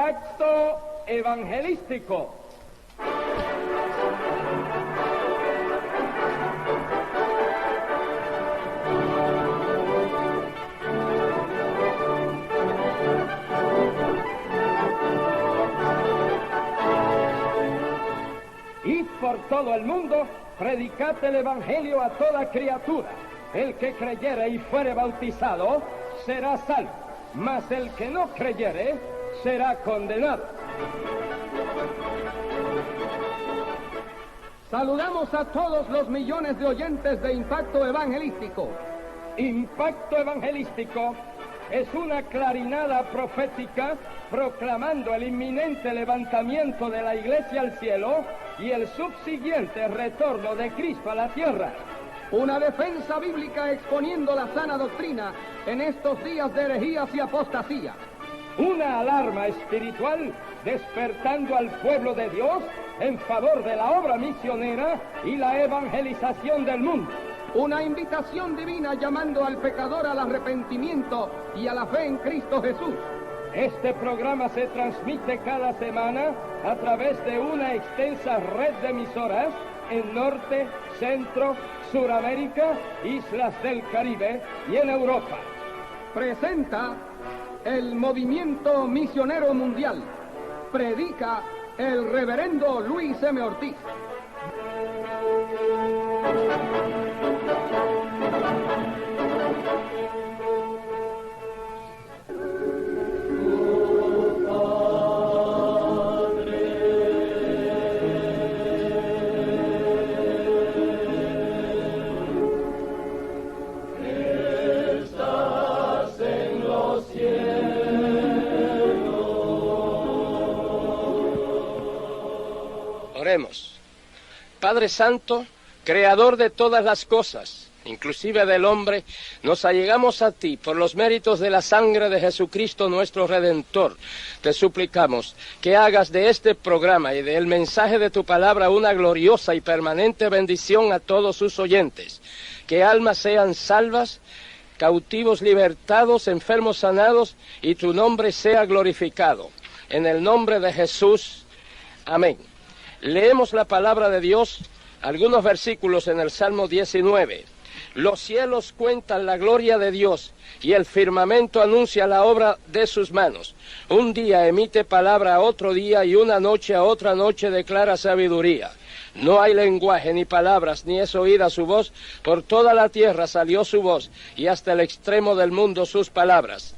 Impacto evangelístico. Id por todo el mundo, predicad el evangelio a toda criatura. El que creyere y fuere bautizado será salvo, mas el que no creyere será condenado. Saludamos a todos los millones de oyentes de Impacto Evangelístico. Impacto evangelístico es una clarinada profética proclamando el inminente levantamiento de la Iglesia al cielo y el subsiguiente retorno de Cristo a la tierra. Una defensa bíblica exponiendo la sana doctrina en estos días de herejías y apostasía. Una alarma espiritual despertando al pueblo de Dios en favor de la obra misionera y la evangelización del mundo. Una invitación divina llamando al pecador al arrepentimiento y a la fe en Cristo Jesús. Este programa se transmite cada semana a través de una extensa red de emisoras en Norte, Centro, Suramérica, Islas del Caribe y en Europa. Presenta el Movimiento Misionero Mundial. Predica el reverendo Luis M. Ortiz. Oremos. Padre Santo, Creador de todas las cosas, inclusive del hombre, nos allegamos a ti por los méritos de la sangre de Jesucristo nuestro Redentor. Te suplicamos que hagas de este programa y del mensaje de tu palabra una gloriosa y permanente bendición a todos sus oyentes. Que almas sean salvas, cautivos libertados, enfermos sanados y tu nombre sea glorificado. En el nombre de Jesús, amén. Leemos la palabra de Dios, algunos versículos en el Salmo 19. Los cielos cuentan la gloria de Dios y el firmamento anuncia la obra de sus manos. Un día emite palabra a otro día y una noche a otra noche declara sabiduría. No hay lenguaje ni palabras, ni es oída su voz. Por toda la tierra salió su voz y hasta el extremo del mundo sus palabras.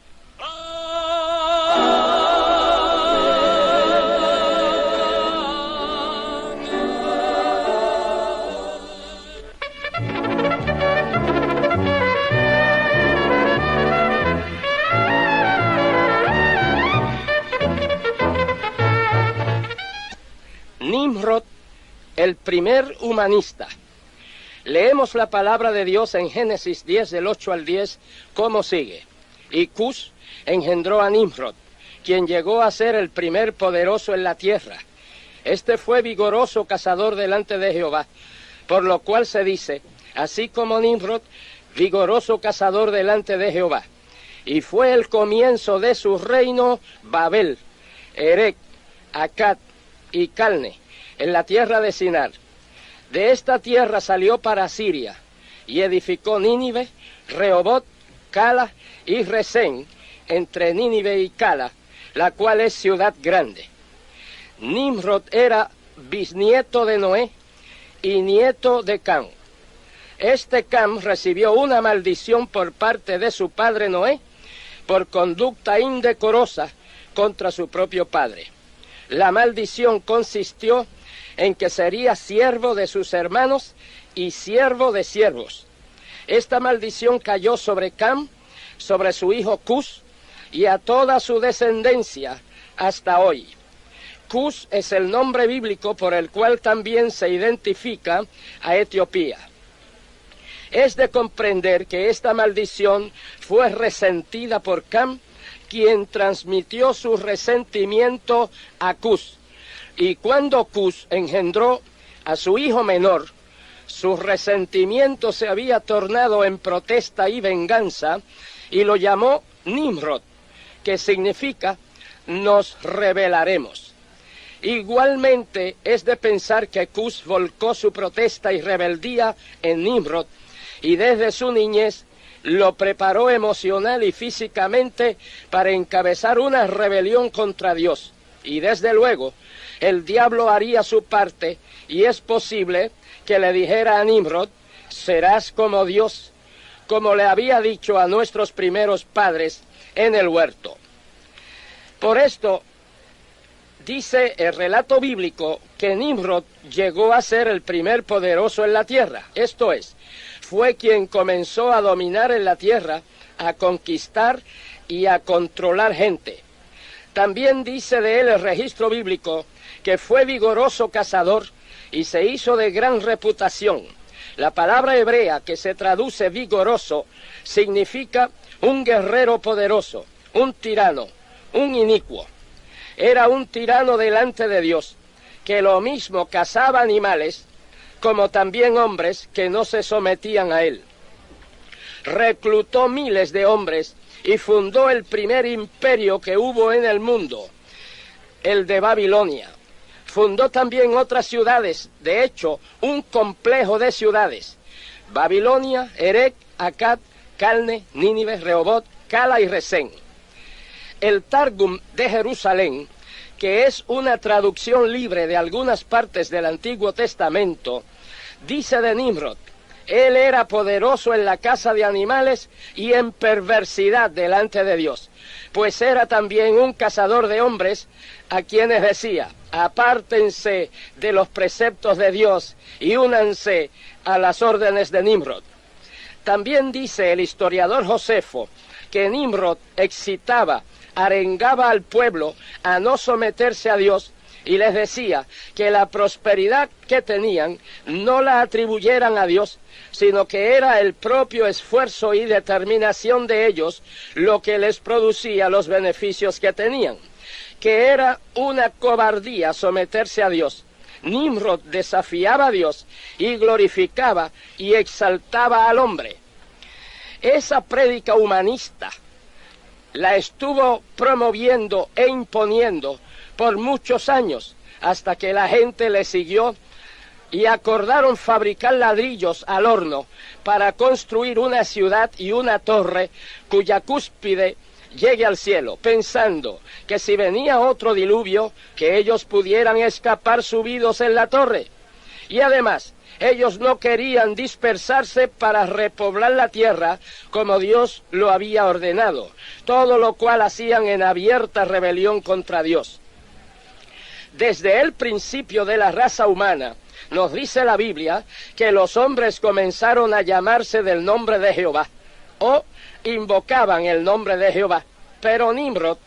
Nimrod, el primer humanista. Leemos la palabra de Dios en Génesis 10, del 8 al 10, como sigue. Y Cus engendró a Nimrod, quien llegó a ser el primer poderoso en la tierra. Este fue vigoroso cazador delante de Jehová, por lo cual se dice, así como Nimrod, vigoroso cazador delante de Jehová. Y fue el comienzo de su reino Babel, Erec, Acad y Calne, en la tierra de Sinar. De esta tierra salió para Siria, y edificó Nínive, Rehobot, Cala y Resén, entre Nínive y Cala, la cual es ciudad grande. Nimrod era bisnieto de Noé y nieto de Cam. Este Cam recibió una maldición por parte de su padre Noé, por conducta indecorosa contra su propio padre. La maldición consistió en que sería siervo de sus hermanos y siervo de siervos. Esta maldición cayó sobre Cam, sobre su hijo Cus y a toda su descendencia hasta hoy. Cus es el nombre bíblico por el cual también se identifica a Etiopía. Es de comprender que esta maldición fue resentida por Cam, quien transmitió su resentimiento a Cus. Y cuando Cus engendró a su hijo menor, su resentimiento se había tornado en protesta y venganza, y lo llamó Nimrod, que significa nos rebelaremos. Igualmente es de pensar que Cus volcó su protesta y rebeldía en Nimrod y desde su niñez lo preparó emocional y físicamente para encabezar una rebelión contra Dios. Y desde luego el diablo haría su parte y es posible que le dijera a Nimrod: serás como Dios, como le había dicho a nuestros primeros padres en el huerto. Por esto dice el relato bíblico que Nimrod llegó a ser el primer poderoso en la tierra, esto es, fue quien comenzó a dominar en la tierra, a conquistar y a controlar gente. También dice de él el registro bíblico que fue vigoroso cazador y se hizo de gran reputación. La palabra hebrea que se traduce vigoroso significa un guerrero poderoso, un tirano, un inicuo. Era un tirano delante de Dios, que lo mismo cazaba animales, como también hombres que no se sometían a él. Reclutó miles de hombres y fundó el primer imperio que hubo en el mundo, el de Babilonia. Fundó también otras ciudades, de hecho, un complejo de ciudades: Babilonia, Erech, Akkad, Calne, Nínive, Rehoboth, Cala y Resén. El Targum de Jerusalén, que es una traducción libre de algunas partes del Antiguo Testamento, dice de Nimrod: él era poderoso en la caza de animales y en perversidad delante de Dios, pues era también un cazador de hombres, a quienes decía: apártense de los preceptos de Dios y únanse a las órdenes de Nimrod. También dice el historiador Josefo que Nimrod excitaba, arengaba al pueblo a no someterse a Dios y les decía que la prosperidad que tenían no la atribuyeran a Dios, sino que era el propio esfuerzo y determinación de ellos lo que les producía los beneficios que tenían, que era una cobardía someterse a Dios. Nimrod desafiaba a Dios y glorificaba y exaltaba al hombre. Esa prédica humanista la estuvo promoviendo e imponiendo por muchos años, hasta que la gente le siguió y acordaron fabricar ladrillos al horno para construir una ciudad y una torre cuya cúspide llegue al cielo, pensando que si venía otro diluvio, que ellos pudieran escapar subidos en la torre. Y además, ellos no querían dispersarse para repoblar la tierra como Dios lo había ordenado, todo lo cual hacían en abierta rebelión contra Dios. Desde el principio de la raza humana, nos dice la Biblia que los hombres comenzaron a llamarse del nombre de Jehová, o invocaban el nombre de Jehová, pero Nimrod,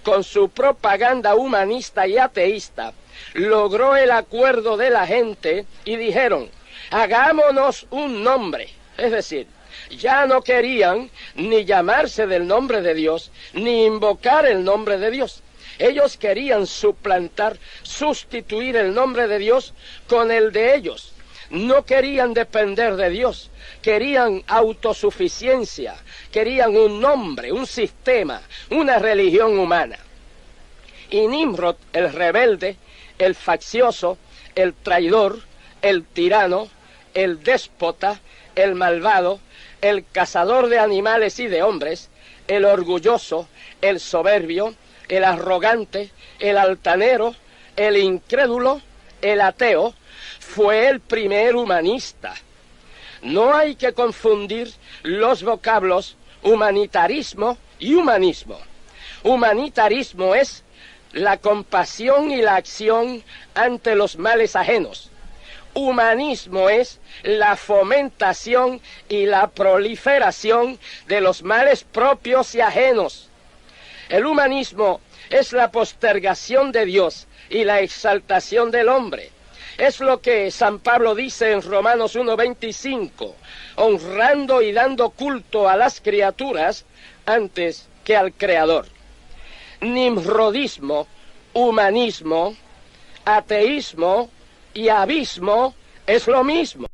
con su propaganda humanista y ateísta, logró el acuerdo de la gente y dijeron: hagámonos un nombre. Es decir, ya no querían ni llamarse del nombre de Dios, ni invocar el nombre de Dios. Ellos querían suplantar, sustituir el nombre de Dios con el de ellos. No querían depender de Dios, querían autosuficiencia, querían un nombre, un sistema, una religión humana. Y Nimrod, el rebelde, el faccioso, el traidor, el tirano, el déspota, el malvado, el cazador de animales y de hombres, el orgulloso, el soberbio, el arrogante, el altanero, el incrédulo, el ateo, fue el primer humanista. No hay que confundir los vocablos humanitarismo y humanismo. Humanitarismo es la compasión y la acción ante los males ajenos. Humanismo es la fomentación y la proliferación de los males propios y ajenos. El humanismo es la postergación de Dios y la exaltación del hombre. Es lo que San Pablo dice en Romanos 1:25, honrando y dando culto a las criaturas antes que al Creador. Nimrodismo, humanismo, ateísmo y abismo es lo mismo.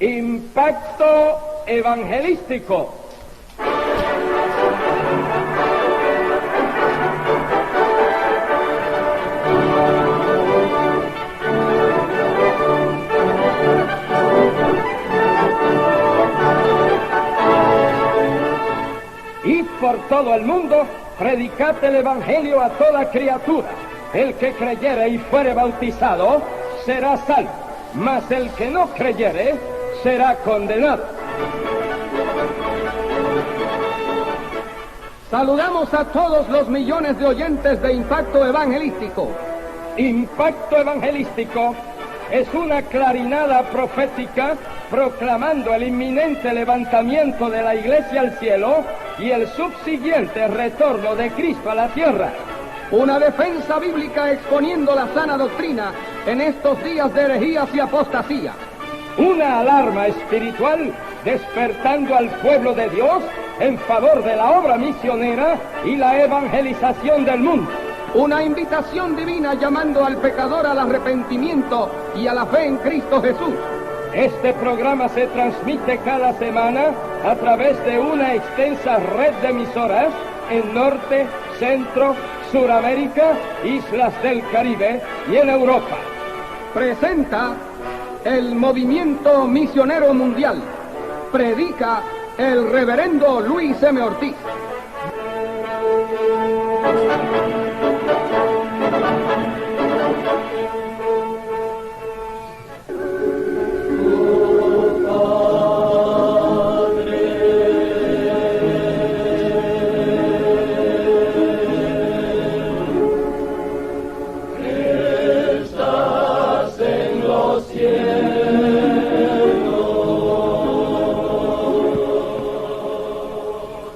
Impacto evangelístico. Y por todo el mundo, predicad el evangelio a toda criatura. El que creyere y fuere bautizado será salvo, mas el que no creyere será condenado. Saludamos a todos los millones de oyentes de Impacto Evangelístico. Impacto evangelístico es una clarinada profética proclamando el inminente levantamiento de la Iglesia al cielo y el subsiguiente retorno de Cristo a la tierra. Una defensa bíblica exponiendo la sana doctrina en estos días de herejías y apostasía. Una alarma espiritual despertando al pueblo de Dios en favor de la obra misionera y la evangelización del mundo. Una invitación divina llamando al pecador al arrepentimiento y a la fe en Cristo Jesús. Este programa se transmite cada semana a través de una extensa red de emisoras en Norte, Centro, Suramérica, Islas del Caribe y en Europa. Presenta el Movimiento Misionero Mundial. Predica el reverendo Luis M. Ortiz.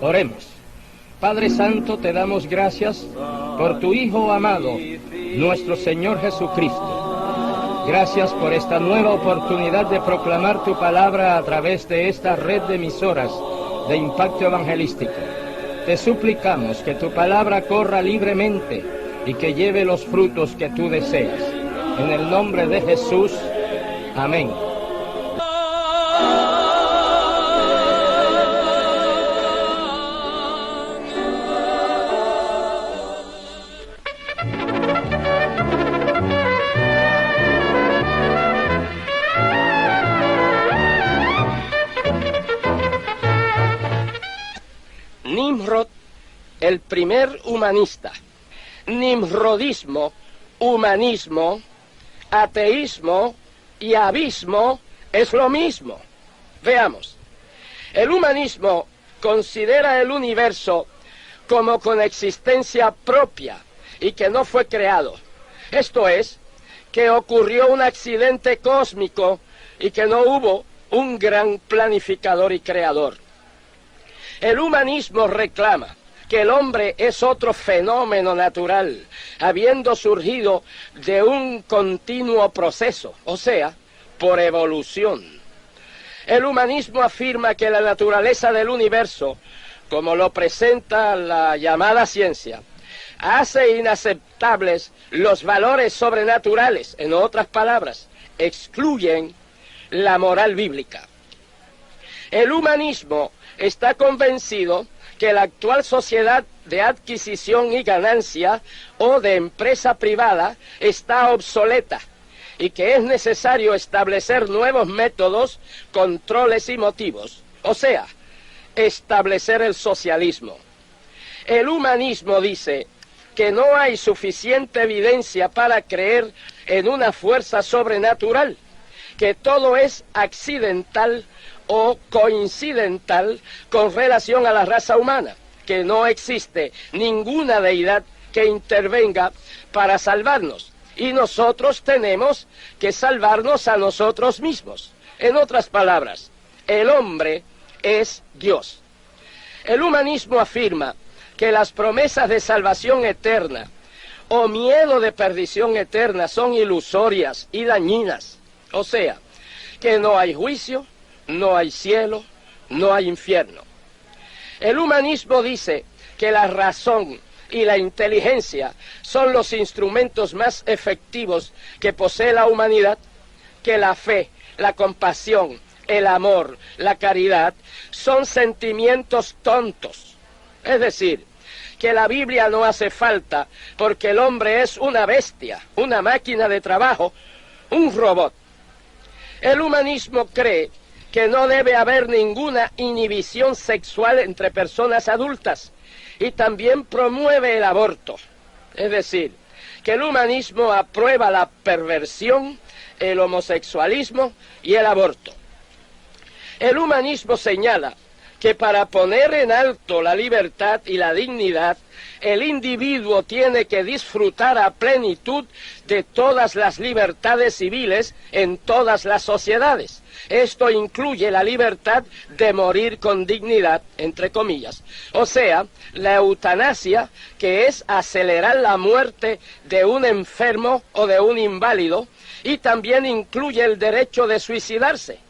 Oremos. Padre Santo, te damos gracias por tu Hijo amado, nuestro Señor Jesucristo. Gracias por esta nueva oportunidad de proclamar tu palabra a través de esta red de emisoras de Impacto Evangelístico. Te suplicamos que tu palabra corra libremente y que lleve los frutos que tú deseas. En el nombre de Jesús, amén. Nimrod, el primer humanista. Nimrodismo, humanismo, ateísmo y abismo es lo mismo. Veamos. El humanismo considera el universo como con existencia propia y que no fue creado. Esto es, que ocurrió un accidente cósmico y que no hubo un gran planificador y creador. El humanismo reclama que el hombre es otro fenómeno natural, habiendo surgido de un continuo proceso, o sea, por evolución. El humanismo afirma que la naturaleza del universo, como lo presenta la llamada ciencia, hace inaceptables los valores sobrenaturales. En otras palabras, excluyen la moral bíblica. El humanismo está convencido que la actual sociedad de adquisición y ganancia o de empresa privada está obsoleta y que es necesario establecer nuevos métodos, controles y motivos, o sea, establecer el socialismo. El humanismo dice que no hay suficiente evidencia para creer en una fuerza sobrenatural, que todo es accidental o coincidental con relación a la raza humana, que no existe ninguna deidad que intervenga para salvarnos, y nosotros tenemos que salvarnos a nosotros mismos. En otras palabras, el hombre es Dios. El humanismo afirma que las promesas de salvación eterna o miedo de perdición eterna son ilusorias y dañinas, o sea, que no hay juicio, no hay cielo, no hay infierno. El humanismo dice que la razón y la inteligencia son los instrumentos más efectivos que posee la humanidad, que la fe, la compasión, el amor, la caridad, son sentimientos tontos. Es decir, que la Biblia no hace falta porque el hombre es una bestia, una máquina de trabajo, un robot. El humanismo cree que no debe haber ninguna inhibición sexual entre personas adultas y también promueve el aborto. Es decir, que el humanismo aprueba la perversión, el homosexualismo y el aborto. El humanismo señala que para poner en alto la libertad y la dignidad, el individuo tiene que disfrutar a plenitud de todas las libertades civiles en todas las sociedades. Esto incluye la libertad de morir con dignidad, entre comillas. O sea, la eutanasia, que es acelerar la muerte de un enfermo o de un inválido, y también incluye el derecho de suicidarse.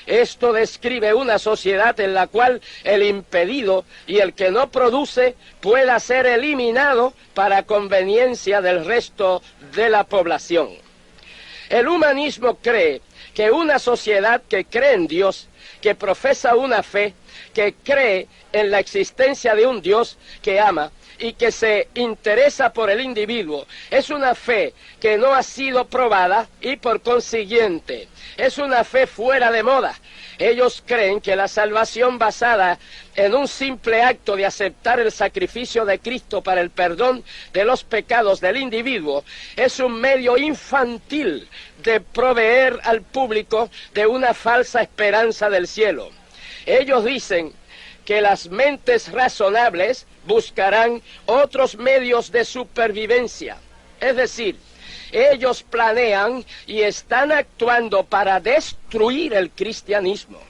Esto describe una sociedad en la cual el impedido y el que no produce pueda ser eliminado para conveniencia del resto de la población. El humanismo cree que una sociedad que cree en Dios, que profesa una fe, que cree en la existencia de un Dios que ama y que se interesa por el individuo, es una fe que no ha sido probada y por consiguiente es una fe fuera de moda. Ellos creen que la salvación basada en un simple acto de aceptar el sacrificio de Cristo para el perdón de los pecados del individuo es un medio infantil de proveer al público de una falsa esperanza del cielo. Ellos dicen que las mentes razonables buscarán otros medios de supervivencia. Es decir, ellos planean y están actuando para destruir el cristianismo.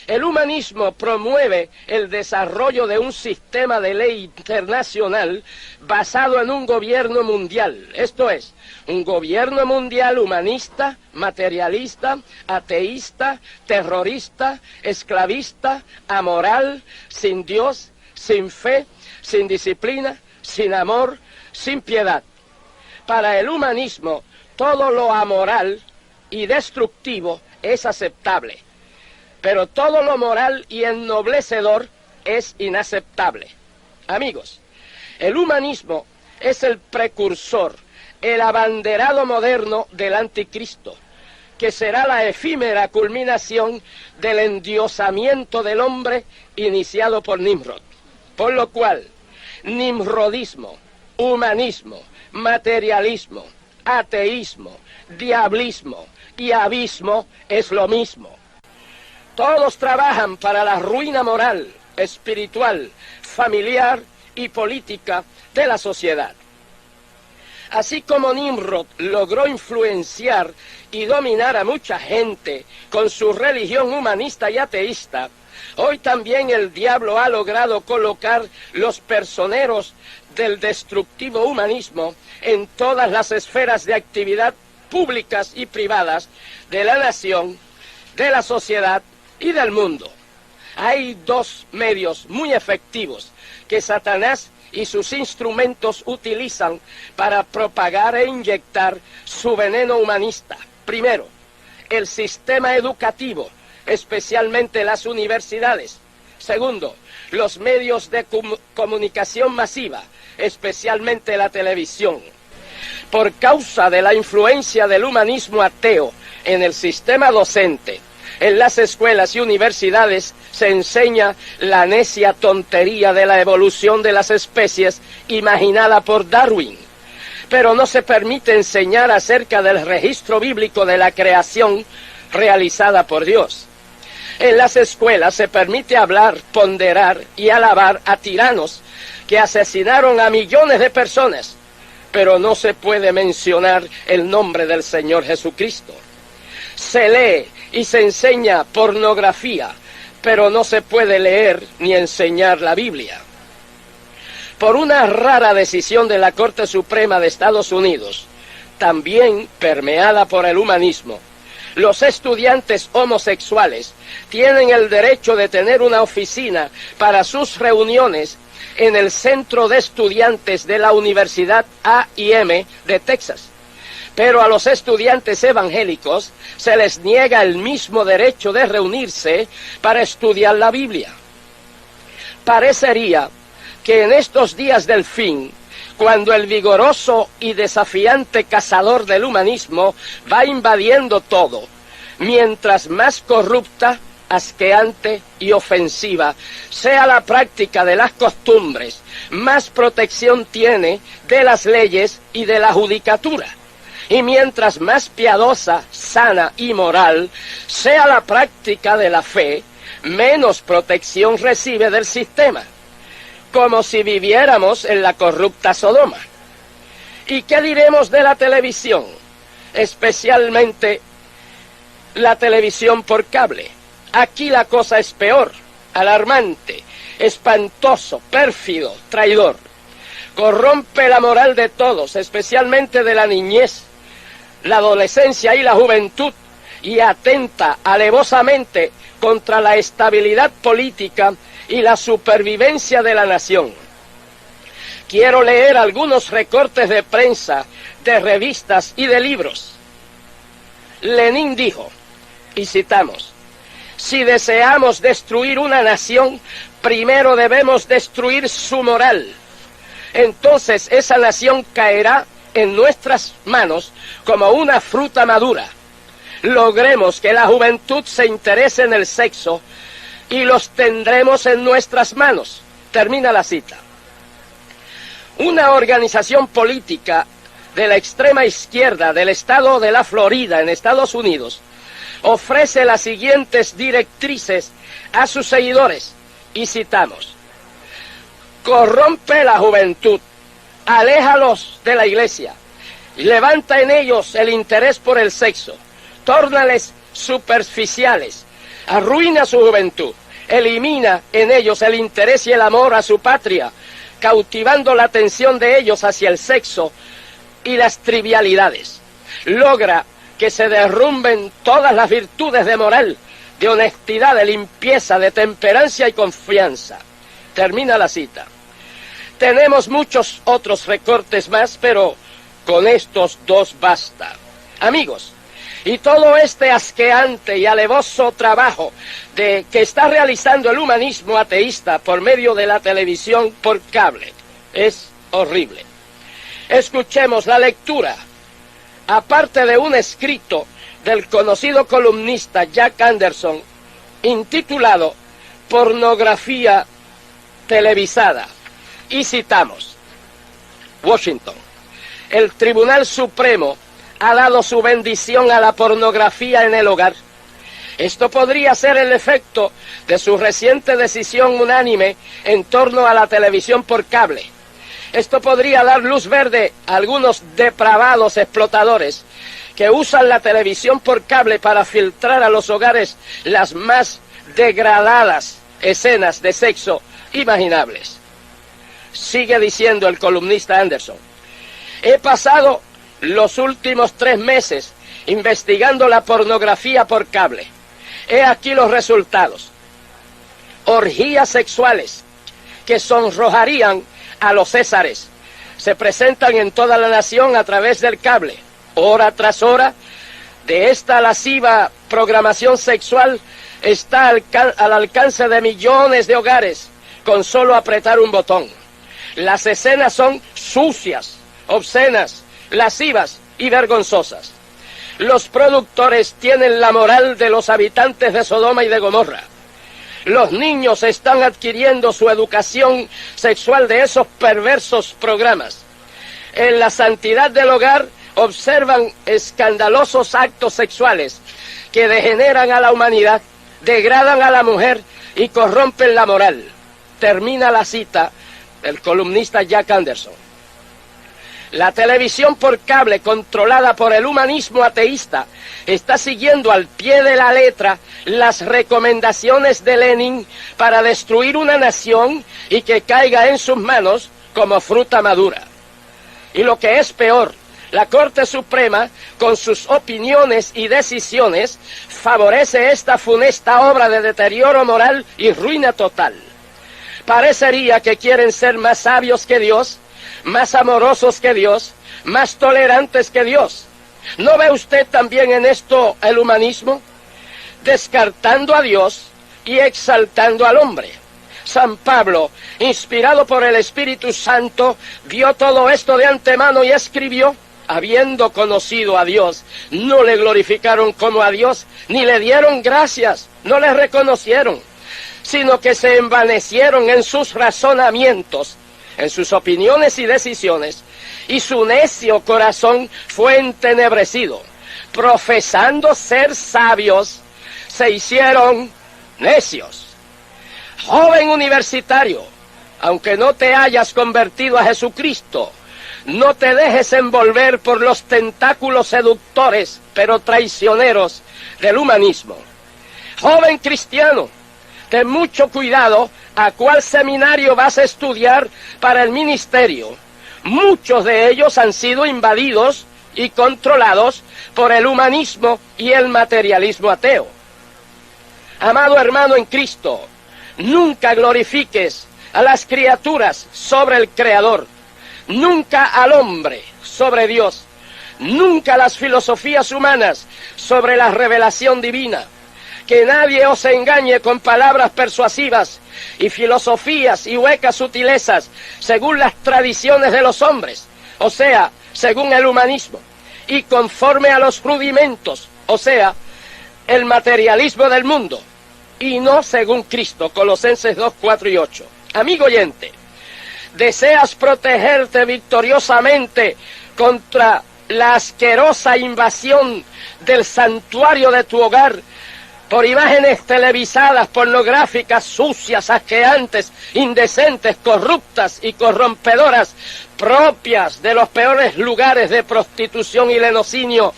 El humanismo promueve el desarrollo de un sistema de ley internacional basado en un gobierno mundial, esto es, un gobierno mundial humanista, materialista, ateísta, terrorista, esclavista, amoral, sin Dios, sin fe, sin disciplina, sin amor, sin piedad. Para el humanismo, todo lo amoral y destructivo es aceptable, pero todo lo moral y ennoblecedor es inaceptable. Amigos, el humanismo es el precursor, el abanderado moderno del anticristo, que será la efímera culminación del endiosamiento del hombre iniciado por Nimrod. Por lo cual, nimrodismo, humanismo, materialismo, ateísmo, diablismo y abismo es lo mismo. Todos trabajan para la ruina moral, espiritual, familiar y política de la sociedad. Así como Nimrod logró influenciar y dominar a mucha gente con su religión humanista y ateísta, hoy también el diablo ha logrado colocar los personeros del destructivo humanismo en todas las esferas de actividad públicas y privadas de la nación, de la sociedad y del mundo. Hay dos medios muy efectivos que Satanás y sus instrumentos utilizan para propagar e inyectar su veneno humanista. Primero, el sistema educativo, especialmente las universidades. Segundo, los medios de comunicación masiva, especialmente la televisión. Por causa de la influencia del humanismo ateo en el sistema docente, en las escuelas y universidades se enseña la necia tontería de la evolución de las especies imaginada por Darwin, pero no se permite enseñar acerca del registro bíblico de la creación realizada por Dios. En las escuelas se permite hablar, ponderar y alabar a tiranos que asesinaron a millones de personas, pero no se puede mencionar el nombre del Señor Jesucristo. Se lee y se enseña pornografía, pero no se puede leer ni enseñar la Biblia. Por una rara decisión de la Corte Suprema de Estados Unidos, también permeada por el humanismo, los estudiantes homosexuales tienen el derecho de tener una oficina para sus reuniones en el Centro de Estudiantes de la Universidad A&M de Texas. Pero a los estudiantes evangélicos se les niega el mismo derecho de reunirse para estudiar la Biblia. Parecería que en estos días del fin, cuando el vigoroso y desafiante cazador del humanismo va invadiendo todo, mientras más corrupta, asqueante y ofensiva sea la práctica de las costumbres, más protección tiene de las leyes y de la judicatura. Y mientras más piadosa, sana y moral sea la práctica de la fe, menos protección recibe del sistema, como si viviéramos en la corrupta Sodoma. ¿Y qué diremos de la televisión? Especialmente la televisión por cable. Aquí la cosa es peor, alarmante, espantoso, pérfido, traidor. Corrompe la moral de todos, especialmente de la niñez, la adolescencia y la juventud, y atenta alevosamente contra la estabilidad política y la supervivencia de la nación. Quiero leer algunos recortes de prensa, de revistas y de libros. Lenin dijo, y citamos, si deseamos destruir una nación, primero debemos destruir su moral. Entonces esa nación caerá en nuestras manos como una fruta madura. Logremos que la juventud se interese en el sexo y los tendremos en nuestras manos. Termina la cita. Una organización política de la extrema izquierda del estado de la Florida en Estados Unidos ofrece las siguientes directrices a sus seguidores, y citamos: corrompe la juventud, aléjalos de la iglesia, levanta en ellos el interés por el sexo, tórnales superficiales, arruina su juventud, elimina en ellos el interés y el amor a su patria, cautivando la atención de ellos hacia el sexo y las trivialidades. Logra que se derrumben todas las virtudes de moral, de honestidad, de limpieza, de temperancia y confianza. Termina la cita. Tenemos muchos otros recortes más, pero con estos dos basta. Amigos, y todo este asqueante y alevoso trabajo que está realizando el humanismo ateísta por medio de la televisión por cable es horrible. Escuchemos la lectura, aparte de un escrito del conocido columnista Jack Anderson, intitulado Pornografía televisada, y citamos: Washington, el Tribunal Supremo ha dado su bendición a la pornografía en el hogar. Esto podría ser el efecto de su reciente decisión unánime en torno a la televisión por cable. Esto podría dar luz verde a algunos depravados explotadores que usan la televisión por cable para filtrar a los hogares las más degradadas escenas de sexo imaginables. Sigue diciendo el columnista Anderson: he pasado los últimos 3 meses investigando la pornografía por cable. He aquí los resultados. Orgías sexuales que sonrojarían a los césares se presentan en toda la nación a través del cable. Hora tras hora de esta lasciva programación sexual está al alcance de millones de hogares con solo apretar un botón. Las escenas son sucias, obscenas, lascivas y vergonzosas. Los productores tienen la moral de los habitantes de Sodoma y de Gomorra. Los niños están adquiriendo su educación sexual de esos perversos programas. En la santidad del hogar observan escandalosos actos sexuales que degeneran a la humanidad, degradan a la mujer y corrompen la moral. Termina la cita del columnista Jack Anderson. La televisión por cable, controlada por el humanismo ateísta, está siguiendo al pie de la letra las recomendaciones de Lenin para destruir una nación y que caiga en sus manos como fruta madura. Y lo que es peor, la Corte Suprema, con sus opiniones y decisiones, favorece esta funesta obra de deterioro moral y ruina total. Parecería que quieren ser más sabios que Dios, más amorosos que Dios, más tolerantes que Dios, ¿No ve usted también en esto el humanismo? Descartando a Dios y exaltando al hombre. San Pablo, inspirado por el Espíritu Santo, vio todo esto de antemano y escribió: habiendo conocido a Dios, no le glorificaron como a Dios, ni le dieron gracias, no le reconocieron, sino que se envanecieron en sus razonamientos, en sus opiniones y decisiones, y su necio corazón fue entenebrecido. Profesando ser sabios, se hicieron necios. Joven universitario, aunque no te hayas convertido a Jesucristo, no te dejes envolver por los tentáculos seductores, pero traicioneros del humanismo. Joven cristiano, ten mucho cuidado a cuál seminario vas a estudiar para el ministerio. Muchos de ellos han sido invadidos y controlados por el humanismo y el materialismo ateo. Amado hermano en Cristo, nunca glorifiques a las criaturas sobre el Creador, nunca al hombre sobre Dios, nunca las filosofías humanas sobre la revelación divina. Que nadie os engañe con palabras persuasivas y filosofías y huecas sutilezas según las tradiciones de los hombres, o sea, según el humanismo, y conforme a los rudimentos, o sea, el materialismo del mundo, y no según Cristo. Colosenses 2, 4 y 8. Amigo oyente, ¿deseas protegerte victoriosamente contra la asquerosa invasión del santuario de tu hogar por imágenes televisadas, pornográficas, sucias, asqueantes, indecentes, corruptas y corrompedoras, propias de los peores lugares de prostitución y lenocinio,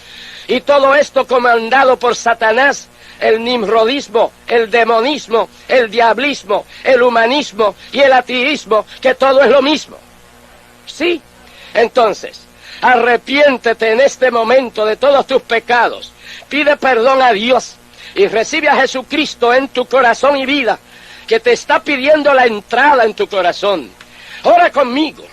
y todo esto comandado por Satanás, el nimrodismo, el demonismo, el diablismo, el humanismo y el ateísmo, que todo es lo mismo? Sí, entonces, arrepiéntete en este momento de todos tus pecados, pide perdón a Dios y recibe a Jesucristo en tu corazón y vida, que te está pidiendo la entrada en tu corazón. Ora conmigo.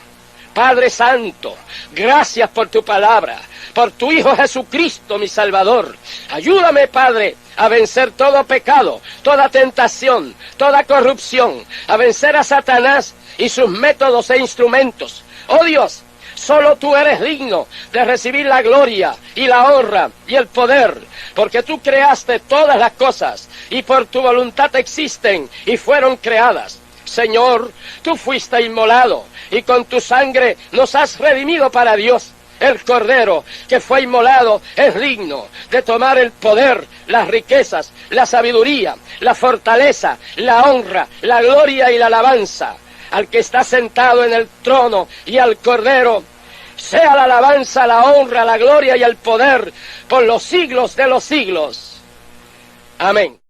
Padre Santo, gracias por tu palabra, por tu Hijo Jesucristo, mi Salvador. Ayúdame, Padre, a vencer todo pecado, toda tentación, toda corrupción, a vencer a Satanás y sus métodos e instrumentos. Oh Dios, solo tú eres digno de recibir la gloria y la honra y el poder, porque tú creaste todas las cosas y por tu voluntad existen y fueron creadas. Señor, tú fuiste inmolado y con tu sangre nos has redimido para Dios. El Cordero que fue inmolado es digno de tomar el poder, las riquezas, la sabiduría, la fortaleza, la honra, la gloria y la alabanza. Al que está sentado en el trono y al Cordero sea la alabanza, la honra, la gloria y el poder por los siglos de los siglos. Amén.